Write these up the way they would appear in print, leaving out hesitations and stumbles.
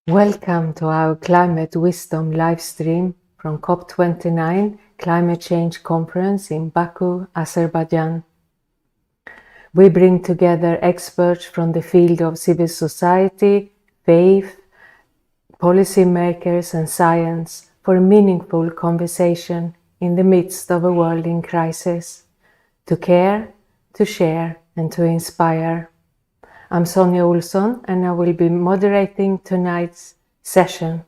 Welcome to our Climate Wisdom live stream from COP29 Climate Change Conference in Baku, Azerbaijan. We bring together experts from the field of civil society, faith, policymakers and science for a meaningful conversation in the midst of a world in crisis, to care, to share and to inspire. I'm Sonja Ohlsson and I will be moderating tonight's session.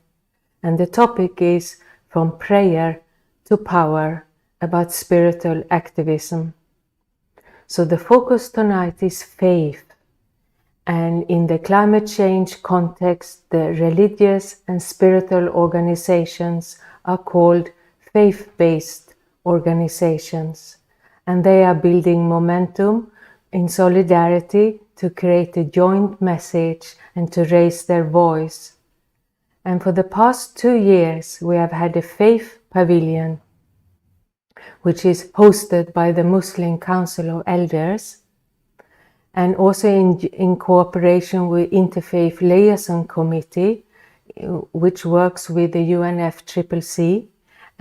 And the topic is From Prayer to Power, about spiritual activism. So the focus tonight is faith. And in the climate change context, the religious and spiritual organizations are called faith-based organizations. And they are building momentum in solidarity to create a joint message and to raise their voice. And for the past 2 years, we have had a faith pavilion, which is hosted by the Muslim Council of Elders, and also in cooperation with Interfaith Liaison Committee, which works with the UNFCCC,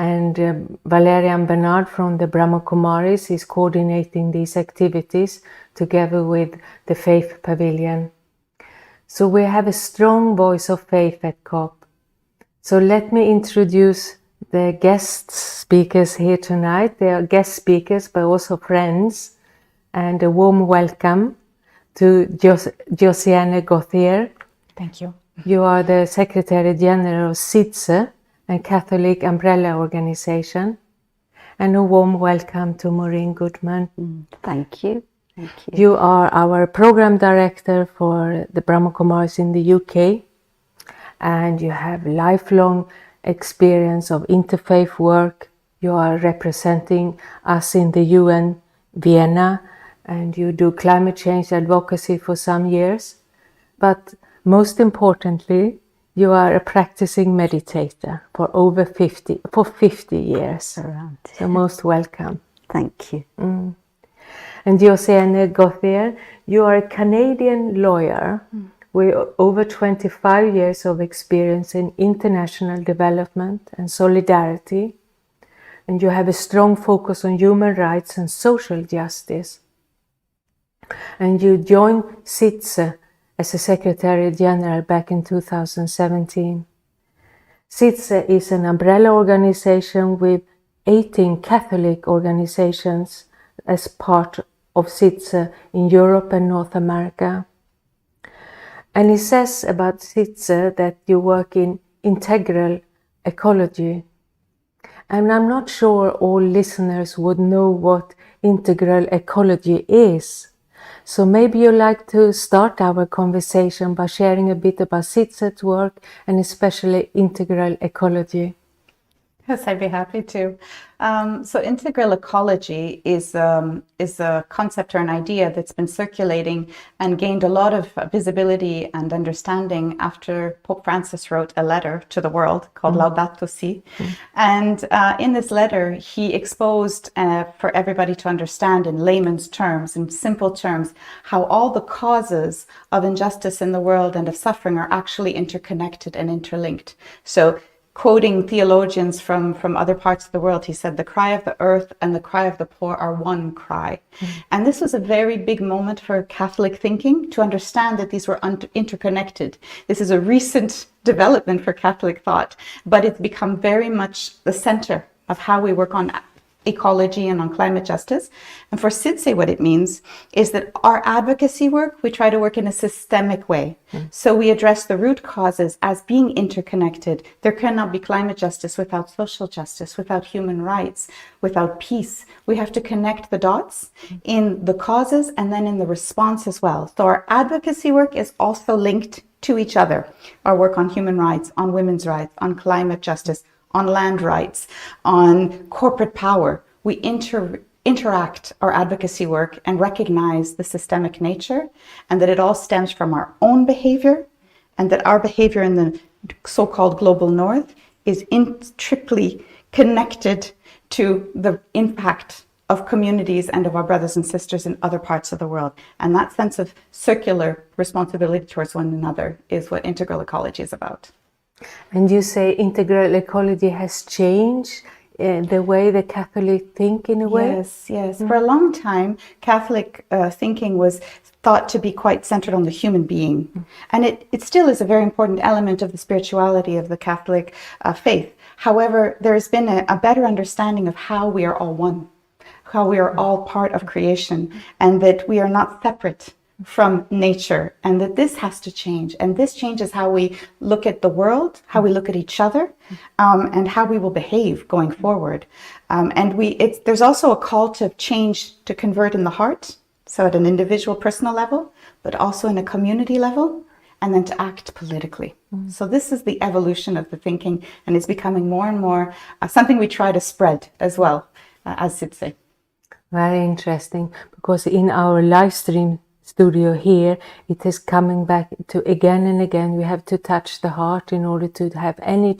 and Valerian Bernard from the Brahma Kumaris is coordinating these activities together with the Faith Pavilion. So we have a strong voice of faith at COP. So let me introduce the guest speakers here tonight. They are guest speakers but also friends. And a warm welcome to Josianne Gauthier. Thank you. You are the Secretary General of CIDSE, a Catholic umbrella organization. And a warm welcome to Maureen Goodman. Thank you. Thank you. You are our program director for the Brahma Kumaris in the UK. And you have lifelong experience of interfaith work. You are representing us in the UN Vienna, and you do climate change advocacy for some years. But most importantly, you are a practicing meditator for over 50 years. Around. So most welcome. Thank you. And Josianne Gauthier, you are a Canadian lawyer with over 25 years of experience in international development and solidarity. And you have a strong focus on human rights and social justice. And you joined CIDSE as a Secretary General back in 2017. CIDSE is an umbrella organization with 18 Catholic organizations as part of CIDSE in Europe and North America. And it says about CIDSE that you work in integral ecology. And I'm not sure all listeners would know what integral ecology is. So maybe you'd like to start our conversation by sharing a bit about CIDSE's work and especially integral ecology. Yes, I'd be happy to. So integral ecology is a concept or an idea that's been circulating and gained a lot of visibility and understanding after Pope Francis wrote a letter to the world called Laudato Si. And in this letter, he exposed for everybody to understand in layman's terms, in simple terms, how all the causes of injustice in the world and of suffering are actually interconnected and interlinked. So quoting theologians from other parts of the world, he said, the cry of the earth and the cry of the poor are one cry. And this was a very big moment for Catholic thinking to understand that these were interconnected. This is a recent development for Catholic thought, but it's become very much the center of how we work on ecology and on climate justice. And for CIDSE, what it means is that our advocacy work, we try to work in a systemic way. So we address the root causes as being interconnected. There cannot be climate justice without social justice, without human rights, without peace. We have to connect the dots in the causes and then in the response as well. So our advocacy work is also linked to each other. Our work on human rights, on women's rights, on climate justice, on land rights, on corporate power. We interact our advocacy work and recognize the systemic nature and that it all stems from our own behavior and that our behavior in the so-called global north is intricately connected to the impact of communities and of our brothers and sisters in other parts of the world. And that sense of circular responsibility towards one another is what integral ecology is about. And you say integral ecology has changed the way the Catholic think in a way? Yes, yes. For a long time, Catholic thinking was thought to be quite centered on the human being. And it still is a very important element of the spirituality of the Catholic faith. However, there has been a better understanding of how we are all one, how we are all part of creation, and that we are not separate from nature, and that this has to change. And this changes how we look at the world, how we look at each other, and how we will behave going forward. And there's also a call to change, to convert in the heart, so at an individual personal level, but also in a community level, and then to act politically. So this is the evolution of the thinking, and it's becoming more and more something we try to spread as well, as CIDSE. Very interesting, because in our live stream studio here, it is coming back to again and again, we have to touch the heart in order to have any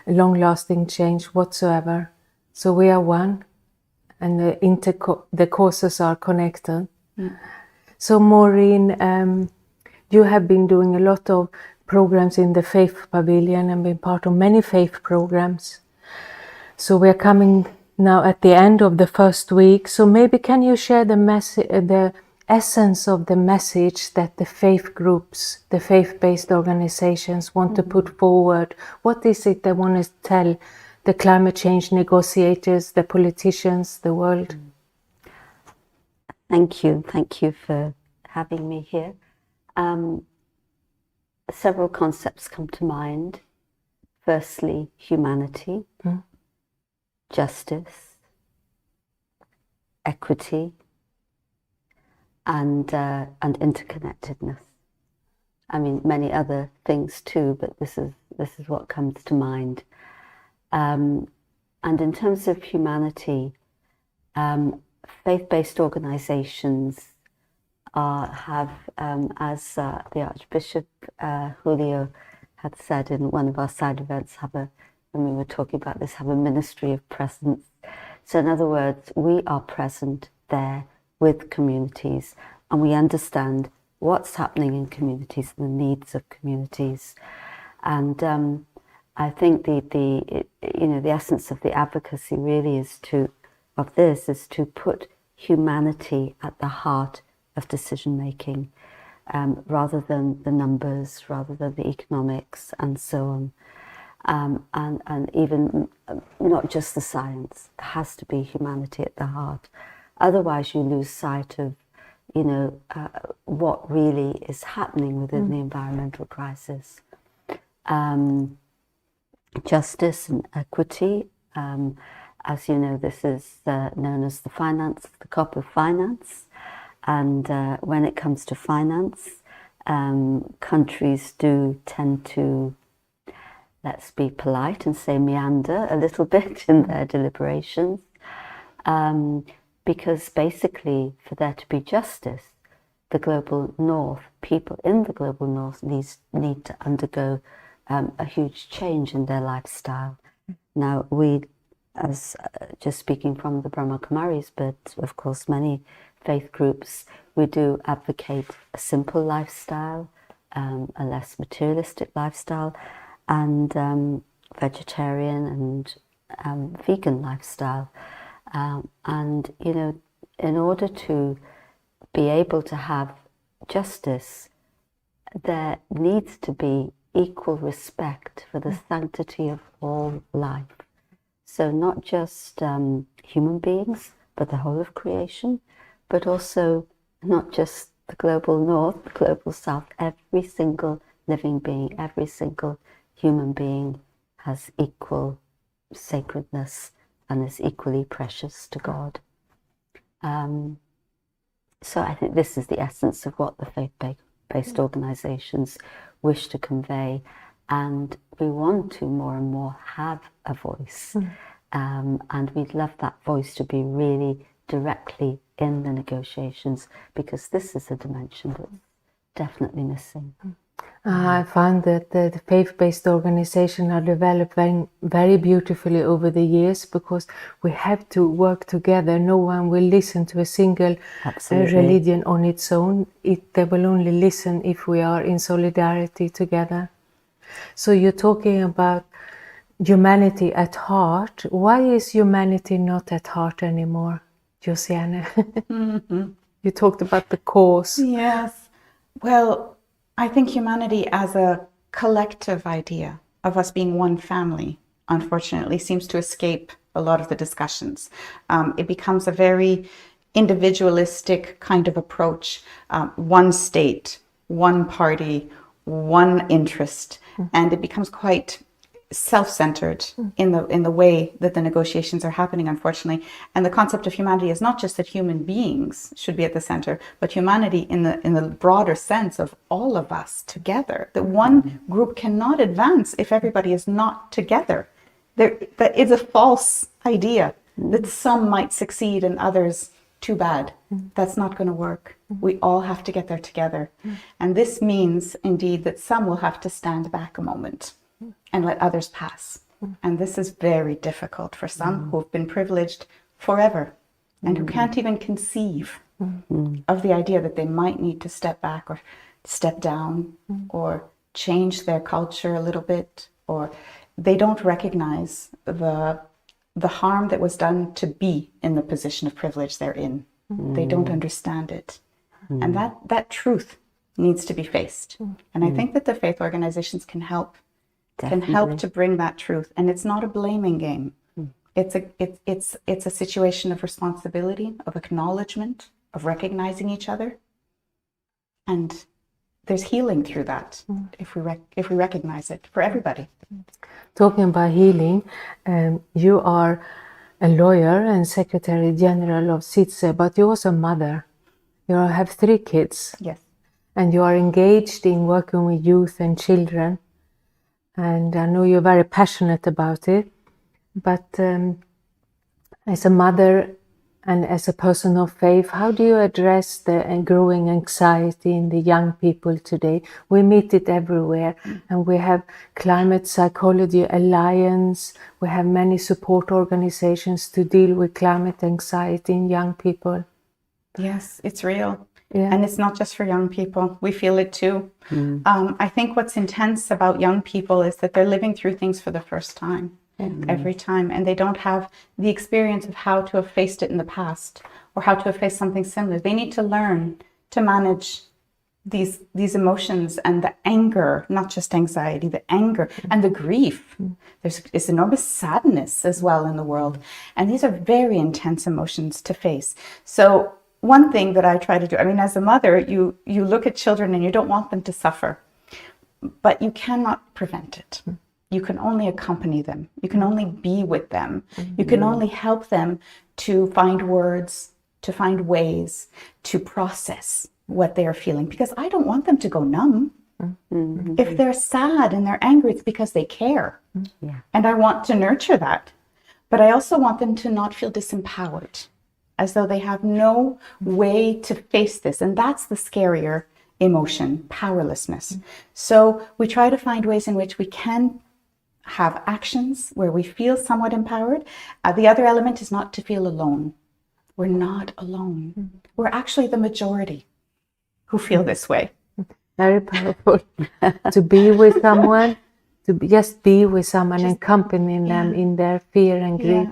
long-lasting change whatsoever. So we are one, and the causes are connected. So Maureen, you have been doing a lot of programs in the Faith Pavilion and been part of many faith programs. So we are coming now at the end of the first week. So maybe can you share the essence of the message that the faith groups, the faith-based organizations want to put forward? What is it they want to tell the climate change negotiators, the politicians, the world? Thank you for having me here. Several concepts come to mind. Firstly, humanity, justice, equity, and interconnectedness. I mean, many other things too, but this is what comes to mind. And in terms of humanity, faith-based organizations have, as the Archbishop Julio had said in one of our side events, when we were talking about this, have a ministry of presence. So in other words, we are present there with communities, and we understand what's happening in communities and the needs of communities. And I think the essence of the advocacy really is to put humanity at the heart of decision making, rather than the numbers, rather than the economics, and so on. And even not just the science. It has to be humanity at the heart. Otherwise, you lose sight of, what really is happening within the environmental crisis. Justice and equity, as you know, this is known as the COP of finance. And when it comes to finance, countries do tend to, let's be polite and say, meander a little bit in their deliberations. Because basically, for there to be justice, the global north, people in the global north need to undergo a huge change in their lifestyle. Now, we, as just speaking from the Brahma Kumaris, but of course many faith groups, we do advocate a simple lifestyle, a less materialistic lifestyle, and vegetarian and vegan lifestyle. And, in order to be able to have justice, there needs to be equal respect for the sanctity of all life. So not just human beings, but the whole of creation, but also not just the global north, the global south. Every single living being, every single human being has equal sacredness and is equally precious to God. So I think this is the essence of what the faith-based organizations wish to convey, and we want to more and more have a voice, and we'd love that voice to be really directly in the negotiations, because this is a dimension that's definitely missing. I found that the faith-based organizations are developing very beautifully over the years, because we have to work together. No one will listen to a single religion on its own. They will only listen if we are in solidarity together. So you're talking about humanity at heart. Why is humanity not at heart anymore, Josianne? You talked about the cause. Yes. Well, I think humanity as a collective idea of us being one family, unfortunately, seems to escape a lot of the discussions. It becomes a very individualistic kind of approach, one state, one party, one interest, and it becomes quite self-centered in the way that the negotiations are happening, unfortunately. And the concept of humanity is not just that human beings should be at the center, but humanity in the broader sense of all of us together. That one group cannot advance if everybody is not together. That is a false idea that some might succeed and others too bad. That's not going to work. We all have to get there together. And this means indeed that some will have to stand back a moment and let others pass. And this is very difficult for some who have been privileged forever and who can't even conceive of the idea that they might need to step back or step down or change their culture a little bit, or they don't recognize the harm that was done to be in the position of privilege they're in. They don't understand it. And that truth needs to be faced. And I think that the faith organizations can help. Can help to bring that truth. And it's not a blaming game. It's a situation of responsibility, of acknowledgement, of recognizing each other. And there's healing through that if we recognize it for everybody. Talking about healing, you are a lawyer and Secretary General of CIDSE, but you're also a mother. You have 3 kids. Yes. And you are engaged in working with youth and children. And I know you're very passionate about it, but as a mother and as a person of faith, how do you address the growing anxiety in the young people today? We meet it everywhere, and we have Climate Psychology Alliance, we have many support organizations to deal with climate anxiety in young people. Yes, it's real. Yeah. And it's not just for young people. We feel it too. I think what's intense about young people is that they're living through things for the first time, every time, and they don't have the experience of how to have faced it in the past or how to have faced something similar. They need to learn to manage these emotions and the anger, not just anxiety, the anger and the grief. There's enormous sadness as well in the world. And these are very intense emotions to face. So one thing that I try to do, I mean, as a mother, you look at children and you don't want them to suffer, but you cannot prevent it. You can only accompany them. You can only be with them. You can only help them to find words, to find ways to process what they are feeling, because I don't want them to go numb. If they're sad and they're angry, it's because they care. And I want to nurture that. But I also want them to not feel disempowered, as though they have no way to face this. And that's the scarier emotion, powerlessness. So we try to find ways in which we can have actions where we feel somewhat empowered. The other element is not to feel alone. We're not alone. We're actually the majority who feel this way. Very powerful. To be with someone, just be with someone and accompany them in their fear and grief.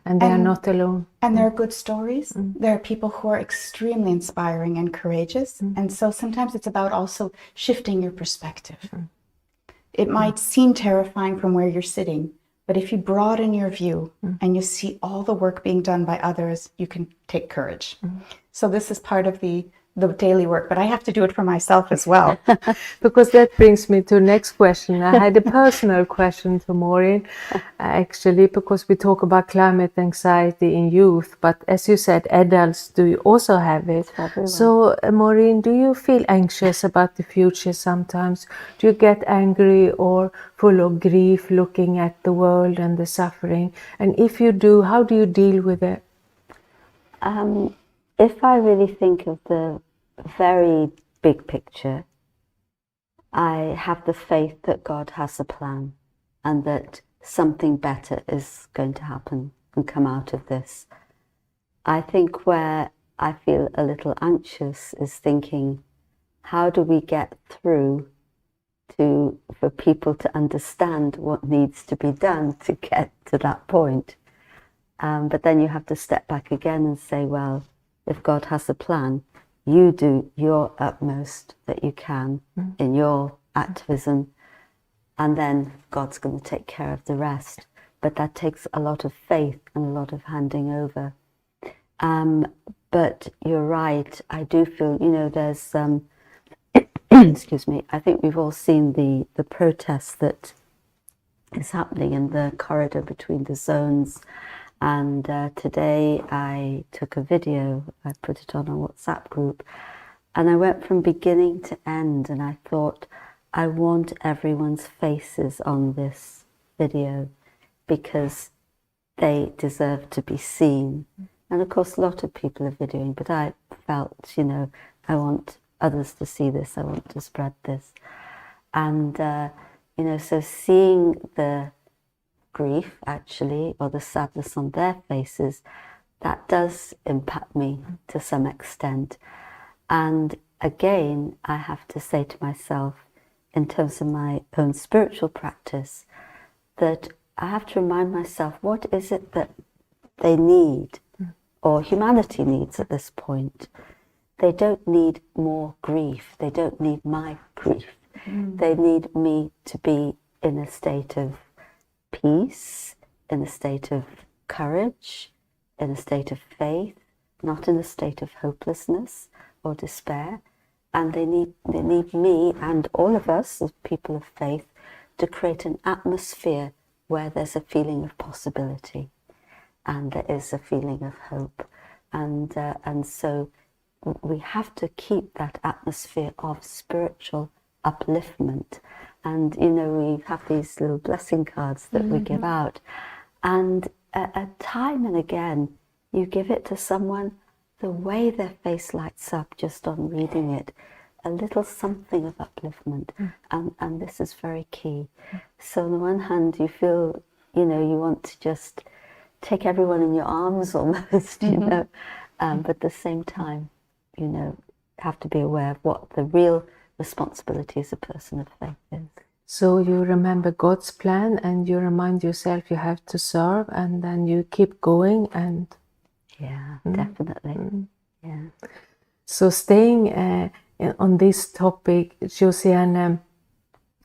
And they are not alone. And there are good stories. There are people who are extremely inspiring and courageous. And so sometimes it's about also shifting your perspective. It might seem terrifying from where you're sitting, but if you broaden your view and you see all the work being done by others, you can take courage. So this is part of the daily work, but I have to do it for myself as well. Because that brings me to the next question. I had a personal question to Maureen, actually, because we talk about climate anxiety in youth, but as you said, adults do also have it. So, Maureen, do you feel anxious about the future sometimes? Do you get angry or full of grief looking at the world and the suffering? And if you do, how do you deal with it? If I really think of the very big picture, I have the faith that God has a plan and that something better is going to happen and come out of this. I think where I feel a little anxious is thinking, how do we get through for people to understand what needs to be done to get to that point? But then you have to step back again and say, well, if God has a plan, you do your utmost that you can in your activism, and then God's going to take care of the rest. But that takes a lot of faith and a lot of handing over. But you're right, I do feel, there's, excuse me, I think we've all seen the protest that is happening in the corridor between the zones. And today I took a video, I put it on a WhatsApp group, and I went from beginning to end, and I thought, I want everyone's faces on this video because they deserve to be seen. And of course, a lot of people are videoing, but I felt, I want others to see this, I want to spread this. And, so seeing the grief, actually, or the sadness on their faces, that does impact me to some extent. And again, I have to say to myself, in terms of my own spiritual practice, that I have to remind myself, what is it that they need, or humanity needs at this point? They don't need more grief. They don't need my grief. They need me to be in a state of peace, in a state of courage, in a state of faith, not in a state of hopelessness or despair. And they need me and all of us as people of faith to create an atmosphere where there's a feeling of possibility and there is a feeling of hope. And so we have to keep that atmosphere of spiritual upliftment. And, we have these little blessing cards that we give out. And time and again, you give it to someone, the way their face lights up just on reading it, a little something of upliftment. And this is very key. So on the one hand, you feel, you want to just take everyone in your arms almost, but at the same time, have to be aware of what the real responsibility as a person of faith is. So you remember God's plan and you remind yourself you have to serve, and then you keep going. And yeah, definitely. Yeah. So staying on this topic, Josianne,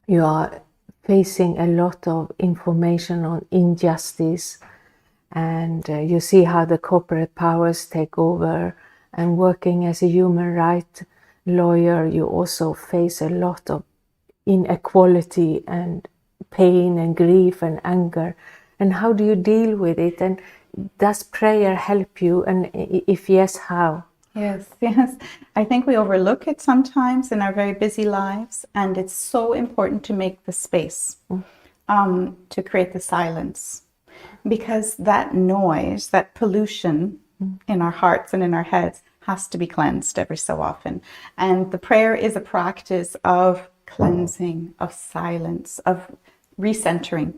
you are facing a lot of information on injustice, and you see how the corporate powers take over. And working as a human rights lawyer, you also face a lot of inequality and pain and grief and anger. And how do you deal with it? And does prayer help you? And if yes, how? Yes. I think we overlook it sometimes in our very busy lives, and it's so important to make the space, to create the silence, because that noise, that pollution in our hearts and in our heads has to be cleansed every so often. And the prayer is a practice of cleansing, of silence, of recentering.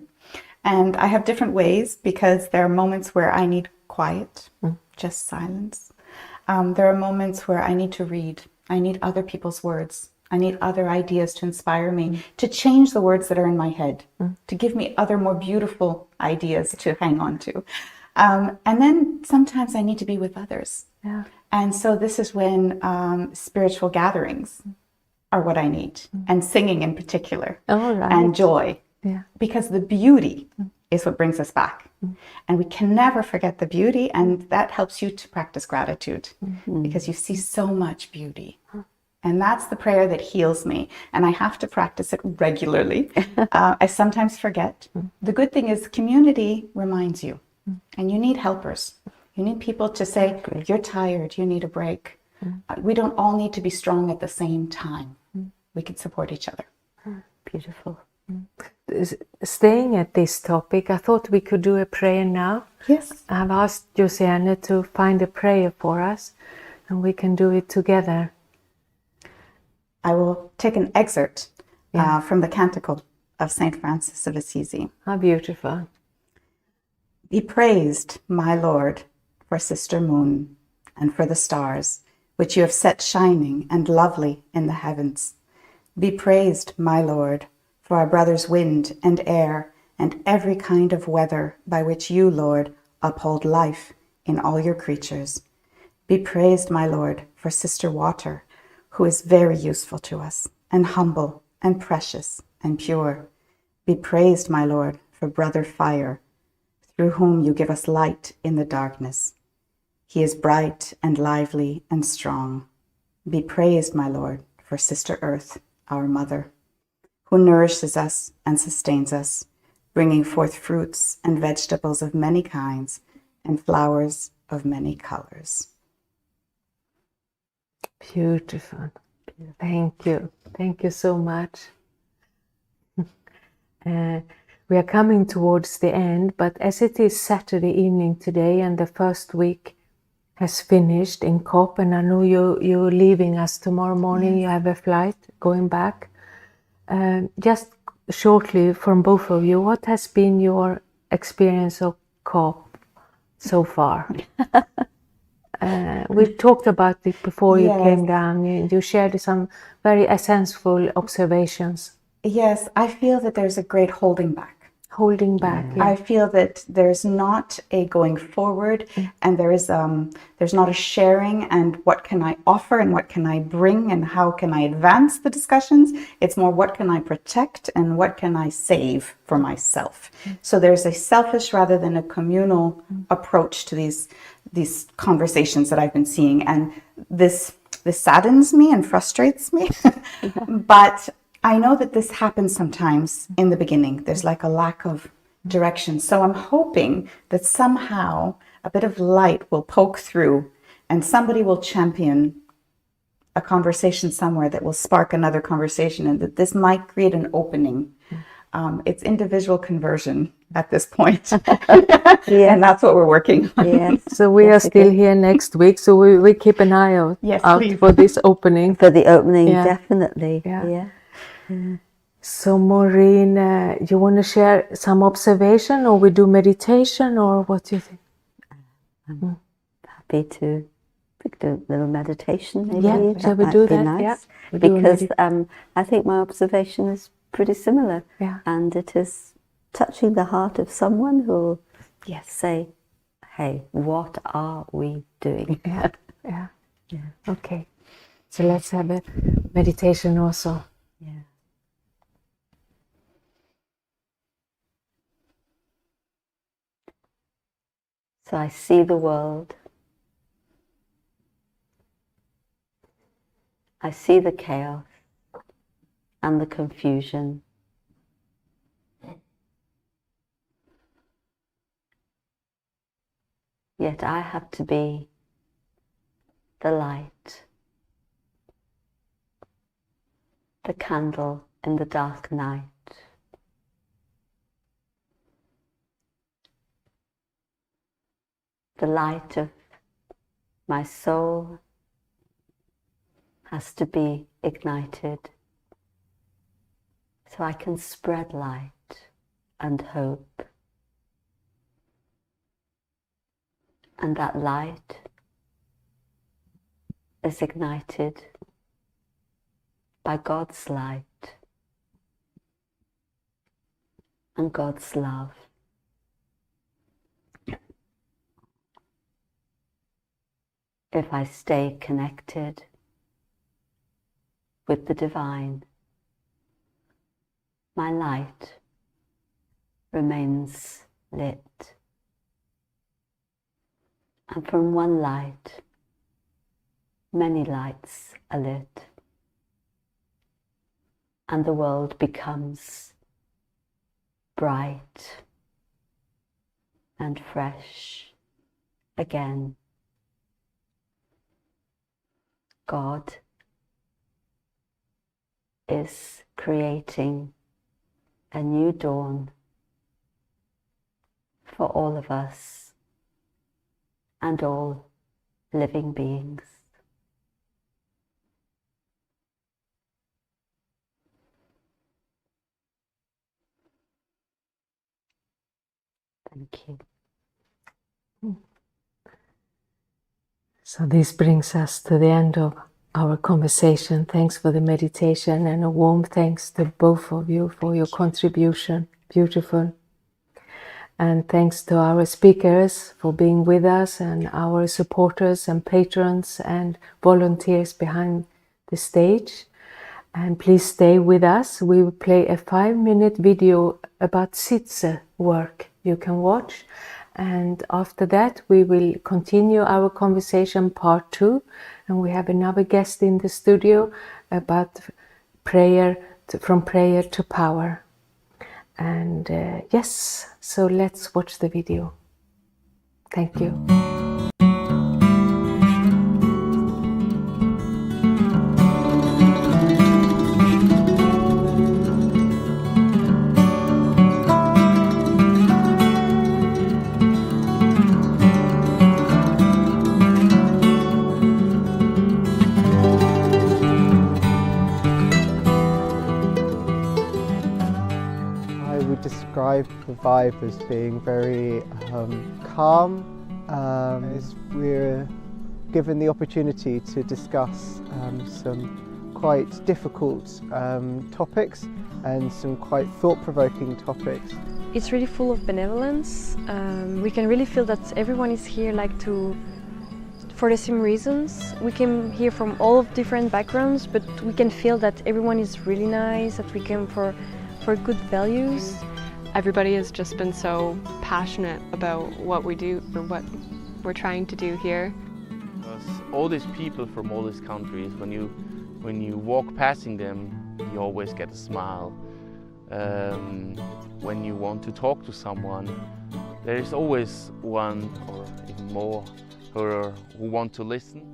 And I have different ways, because there are moments where I need quiet, just silence. There are moments where I need to read. I need other people's words. I need other ideas to inspire me, to change the words that are in my head, to give me other more beautiful ideas to hang on to. And then sometimes I need to be with others. Yeah. And so this is when spiritual gatherings are what I need, and singing in particular, and joy, because the beauty is what brings us back. And we can never forget the beauty, and that helps you to practice gratitude, because you see so much beauty. And that's the prayer that heals me, and I have to practice it regularly. I sometimes forget. The good thing is community reminds you, and you need helpers. You need people to say, you're tired, you need a break. We don't all need to be strong at the same time. We can support each other. Beautiful. Staying at this topic, I thought we could do a prayer now. Yes. I've asked Josianne to find a prayer for us, and we can do it together. I will take an excerpt from the Canticle of St. Francis of Assisi. How beautiful. Be praised, my Lord, for Sister Moon and for the stars, which you have set shining and lovely in the heavens. Be praised, my Lord, for our brothers wind and air and every kind of weather by which you, Lord, uphold life in all your creatures. Be praised, my Lord, for Sister Water, who is very useful to us, and humble and precious and pure. Be praised, my Lord, for Brother Fire, through whom you give us light in the darkness. He is bright and lively and strong. Be praised, my Lord, for Sister Earth, our Mother, who nourishes us and sustains us, bringing forth fruits and vegetables of many kinds and flowers of many colors. Beautiful. Thank you. Thank you so much. We are coming towards the end, but as it is Saturday evening today and the first week has finished in COP, and I know you're leaving us tomorrow morning, yes. You have a flight going back. Just shortly from both of you, what has been your experience of COP so far? We've talked about it before you came down. You shared some very essential observations. Yes, I feel that there's a great holding back. Holding back. Yeah. I feel that there's not a going forward, and there's not a sharing and what can I offer and what can I bring and how can I advance the discussions. It's more what can I protect and what can I save for myself. So there's a selfish rather than a communal approach to these conversations that I've been seeing, and this saddens me and frustrates me. But I know that this happens sometimes in the beginning. There's like a lack of direction. So I'm hoping that somehow a bit of light will poke through and somebody will champion a conversation somewhere that will spark another conversation, and that this might create an opening. It's individual conversion at this point. And that's what we're working on. Yes. So we are still here next week, so we keep an eye out, for this opening. For the opening, definitely. Yeah. So Maureen, you want to share some observation, or we do meditation, or what do you think? I'm happy to do a little meditation, maybe. Yeah, shall we do that? Nice. Yeah, because I think my observation is pretty similar. Yeah. And it is touching the heart of someone who will say, hey, what are we doing? Yeah. Okay. So let's have a meditation also. Yeah. So I see the world. I see the chaos and the confusion. Yet I have to be the light, the candle in the dark night. The light of my soul has to be ignited so I can spread light and hope. And that light is ignited by God's light and God's love. If I stay connected with the divine, my light remains lit. And from one light, many lights are lit. And the world becomes bright and fresh again. God is creating a new dawn for all of us and all living beings. Thank you. So this brings us to the end of our conversation. Thanks for the meditation, and a warm thanks to both of you for your contribution. Beautiful. And thanks to our speakers for being with us, and our supporters and patrons and volunteers behind the stage. And please stay with us. We will play a 5-minute video about CIDSE work you can watch. And after that, we will continue our conversation part 2. And we have another guest in the studio about prayer, from prayer to power. And yes, so let's watch the video. Thank you. Describe the vibe as being very calm, as we're given the opportunity to discuss some quite difficult topics and some quite thought-provoking topics. It's really full of benevolence. We can really feel that everyone is here for the same reasons. We came here from all of different backgrounds, but we can feel that everyone is really nice, that we came for good values. Everybody has just been so passionate about what we do, or what we're trying to do here. All these people from all these countries, when you walk passing them, you always get a smile. When you want to talk to someone, there is always one or even more who want to listen.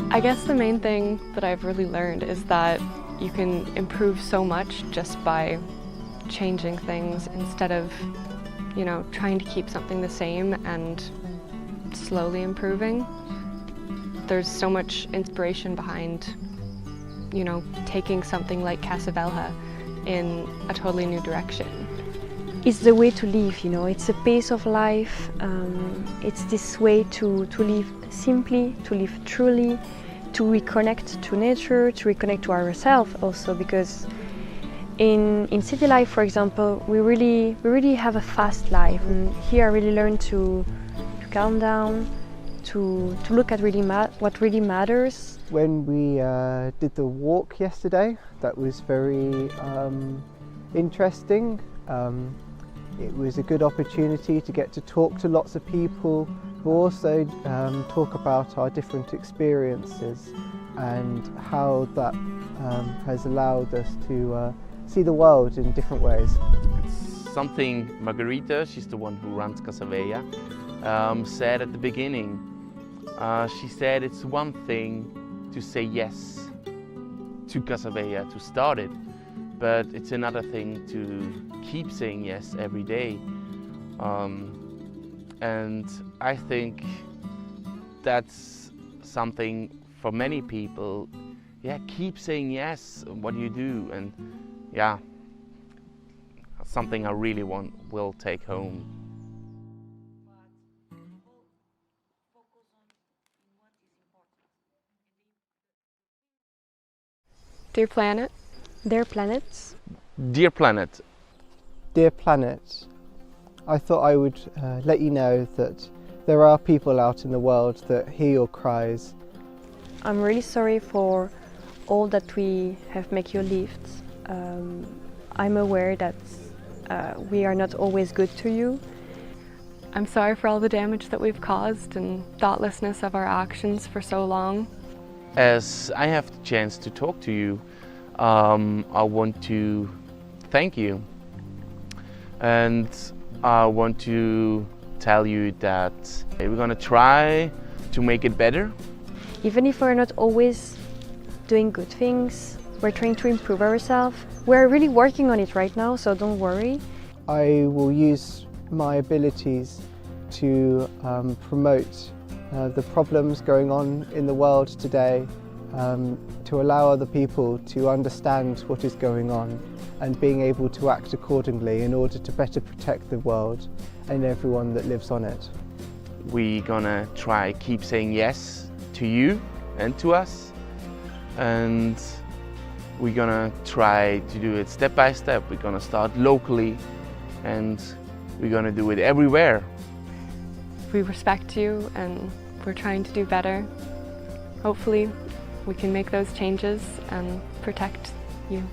I guess the main thing that I've really learned is that you can improve so much just by changing things instead of, trying to keep something the same and slowly improving. There's so much inspiration behind, taking something like Casa Velha in a totally new direction. It's the way to live, it's a pace of life. It's this way to live simply, to live truly, to reconnect to nature, to reconnect to ourselves also, because in city life, for example, we really have a fast life. And here I really learned to calm down, to look at what really matters. When we did the walk yesterday, that was very interesting. It was a good opportunity to get to talk to lots of people who also talk about our different experiences and how that has allowed us to see the world in different ways. It's something Margarita, she's the one who runs Casa Velha, said at the beginning. She said it's one thing to say yes to Casa Velha, to start it, but it's another thing to keep saying yes every day. And I think that's something for many people. Yeah, keep saying yes what you do, and yeah, something I really will take home. Dear planet. Dear planets. Dear planet. Dear planet, I thought I would let you know that there are people out in the world that hear your cries. I'm really sorry for all that we have made you live. I'm aware that we are not always good to you. I'm sorry for all the damage that we've caused and thoughtlessness of our actions for so long. As I have the chance to talk to you, I want to thank you. And I want to tell you that we're going to try to make it better. Even if we're not always doing good things, we're trying to improve ourselves. We're really working on it right now, so don't worry. I will use my abilities to promote the problems going on in the world today, to allow other people to understand what is going on and being able to act accordingly in order to better protect the world and everyone that lives on it. We're gonna try keep saying yes to you and to us, and we're gonna try to do it step by step. We're gonna start locally and we're gonna do it everywhere. We respect you and we're trying to do better. Hopefully we can make those changes and protect you.